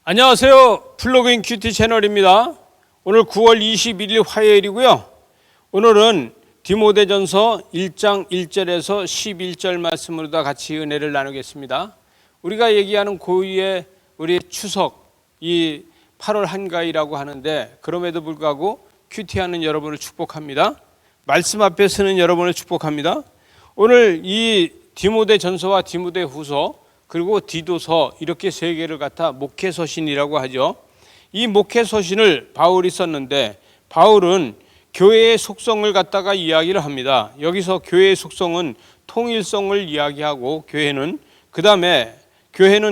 안녕하세요. 플러그인 큐티 채널입니다. 오늘 9월 21일 화요일이고요. 오늘은 디모데전서 1장 1절에서 11절 말씀으로 다 같이 은혜를 나누겠습니다. 우리가 얘기하는 고유의 우리 추석, 이 8월 한가위라고 하는데, 그럼에도 불구하고 큐티하는 여러분을 축복합니다. 말씀 앞에 서는 여러분을 축복합니다. 오늘 이 디모데전서와 디모데후서 그리고 디도서, 이렇게 세 개를 갖다 목회서신이라고 하죠. 이 목회서신을 바울이 썼는데, 바울은 교회의 속성을 갖다가 이야기를 합니다. 여기서 교회의 속성은 통일성을 이야기하고, 교회는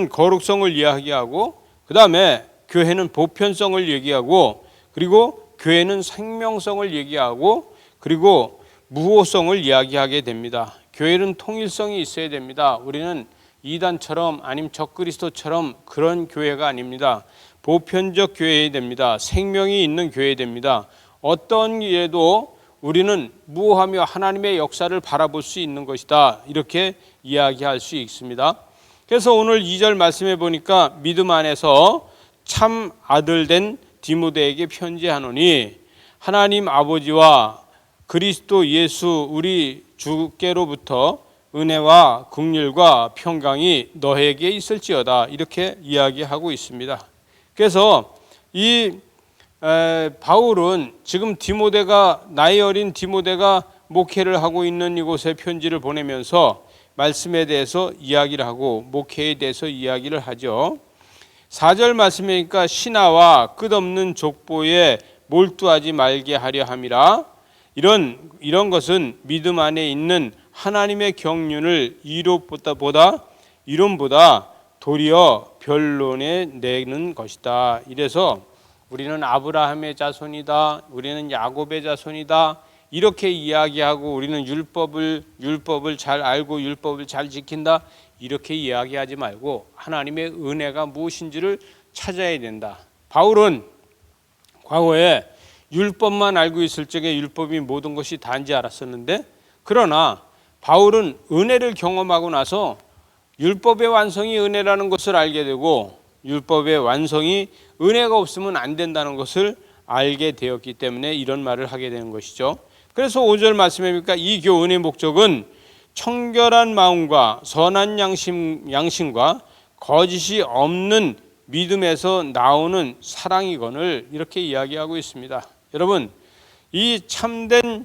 거룩성을 이야기하고, 그 다음에 교회는 보편성을 얘기하고, 그리고 교회는 생명성을 얘기하고, 그리고 무호성을 이야기하게 됩니다. 교회는 통일성이 있어야 됩니다. 우리는 이단처럼 아니면 적그리스도처럼 그런 교회가 아닙니다. 보편적 교회여야 됩니다. 생명이 있는 교회여야 됩니다. 어떤 예도 우리는 무호하며 하나님의 역사를 바라볼 수 있는 것이다, 이렇게 이야기할 수 있습니다. 그래서 오늘 2절 말씀해 보니까 믿음 안에서 참 아들 된 디모데에게 편지하노니 하나님 아버지와 그리스도 예수 우리 주께로부터 은혜와 긍휼과 평강이 너에게 있을지어다, 이렇게 이야기하고 있습니다. 그래서 이 바울은 지금 나이 어린 디모데가 목회를 하고 있는 이곳에 편지를 보내면서 말씀에 대해서 이야기를 하고 목회에 대해서 이야기를 하죠. 4절 말씀이니까 신하와 끝없는 족보에 몰두하지 말게 하려 함이라. 이런 것은 믿음 안에 있는 하나님의 경륜을 이론보다 도리어 변론에 내는 것이다. 이래서 우리는 아브라함의 자손이다, 우리는 야곱의 자손이다, 이렇게 이야기하고 우리는 율법을 잘 알고 율법을 잘 지킨다, 이렇게 이야기하지 말고 하나님의 은혜가 무엇인지를 찾아야 된다. 바울은 과거에 율법만 알고 있을 적에 율법이 모든 것이 다인지 알았었는데, 그러나 바울은 은혜를 경험하고 나서 율법의 완성이 은혜라는 것을 알게 되고, 율법의 완성이 은혜가 없으면 안 된다는 것을 알게 되었기 때문에 이런 말을 하게 되는 것이죠. 그래서 5절 말씀에 보니까 이 교훈의 목적은 청결한 마음과 선한 양심과 거짓이 없는 믿음에서 나오는 사랑이거늘, 이렇게 이야기하고 있습니다. 여러분, 이 참된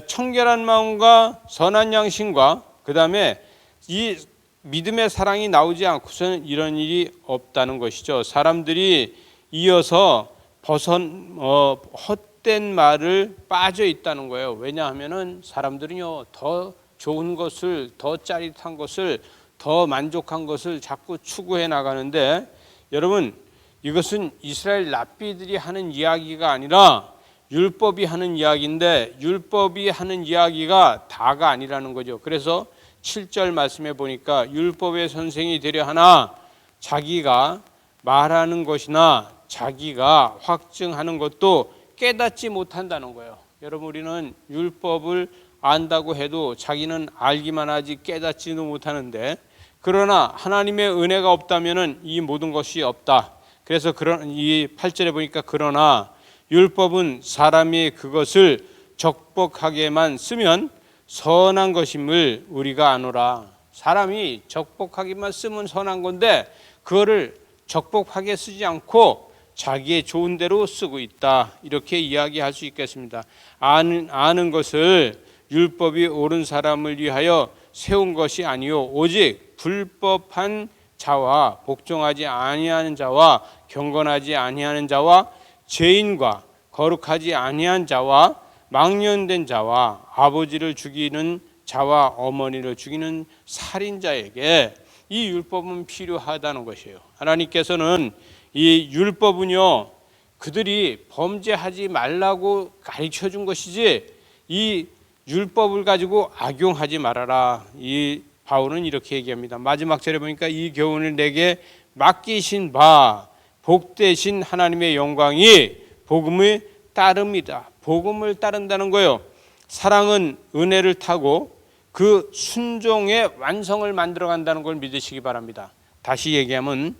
청결한 마음과 선한 양심과 그 다음에 이 믿음의 사랑이 나오지 않고서는 이런 일이 없다는 것이죠. 사람들이 이어서 헛된 말을 빠져 있다는 거예요. 왜냐하면은 사람들은요, 더 좋은 것을, 더 짜릿한 것을, 더 만족한 것을 자꾸 추구해 나가는데, 여러분, 이것은 이스라엘 랍비들이 하는 이야기가 아니라 율법이 하는 이야기인데, 율법이 하는 이야기가 다가 아니라는 거죠. 그래서 7절 말씀해 보니까 율법의 선생이 되려 하나 자기가 말하는 것이나 자기가 확증하는 것도 깨닫지 못한다는 거예요. 여러분, 우리는 율법을 안다고 해도 자기는 알기만 하지 깨닫지도 못하는데, 그러나 하나님의 은혜가 없다면 이 모든 것이 없다. 그래서 이 8절에 보니까 그러나 율법은 사람이 그것을 적복하게만 쓰면 선한 것임을 우리가 아노라. 사람이 적복하기만 쓰면 선한 건데, 그거를 적복하게 쓰지 않고 자기의 좋은 대로 쓰고 있다, 이렇게 이야기할 수 있겠습니다. 아는 것을 율법이 옳은 사람을 위하여 세운 것이 아니요 오직 불법한 자와 복종하지 아니하는 자와 경건하지 아니하는 자와 죄인과 거룩하지 아니한 자와 망령된 자와 아버지를 죽이는 자와 어머니를 죽이는 살인자에게 이 율법은 필요하다는 것이에요. 하나님께서는 이 율법은요, 그들이 범죄하지 말라고 가르쳐 준 것이지 이 율법을 가지고 악용하지 말아라. 이 바울은 이렇게 얘기합니다. 마지막 절에 보니까 이 교훈을 내게 맡기신 바 복되신 하나님의 영광이 복음을 따릅니다. 복음을 따른다는 거예요. 사랑은 은혜를 타고 그 순종의 완성을 만들어 간다는 걸 믿으시기 바랍니다. 다시 얘기하면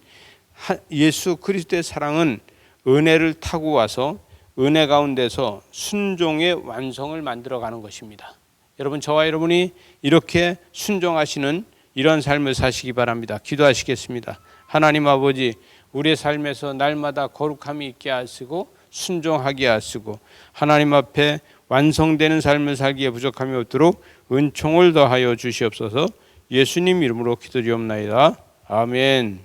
예수 그리스도의 사랑은 은혜를 타고 와서 은혜 가운데서 순종의 완성을 만들어가는 것입니다. 여러분, 저와 여러분이 이렇게 순종하시는 이런 삶을 사시기 바랍니다. 기도하시겠습니다. 하나님 아버지, 우리의 삶에서 날마다 거룩함이 있게 하시고 순종하게 하시고 하나님 앞에 완성되는 삶을 살기에 부족함이 없도록 은총을 더하여 주시옵소서. 예수님 이름으로 기도드리옵나이다. 아멘.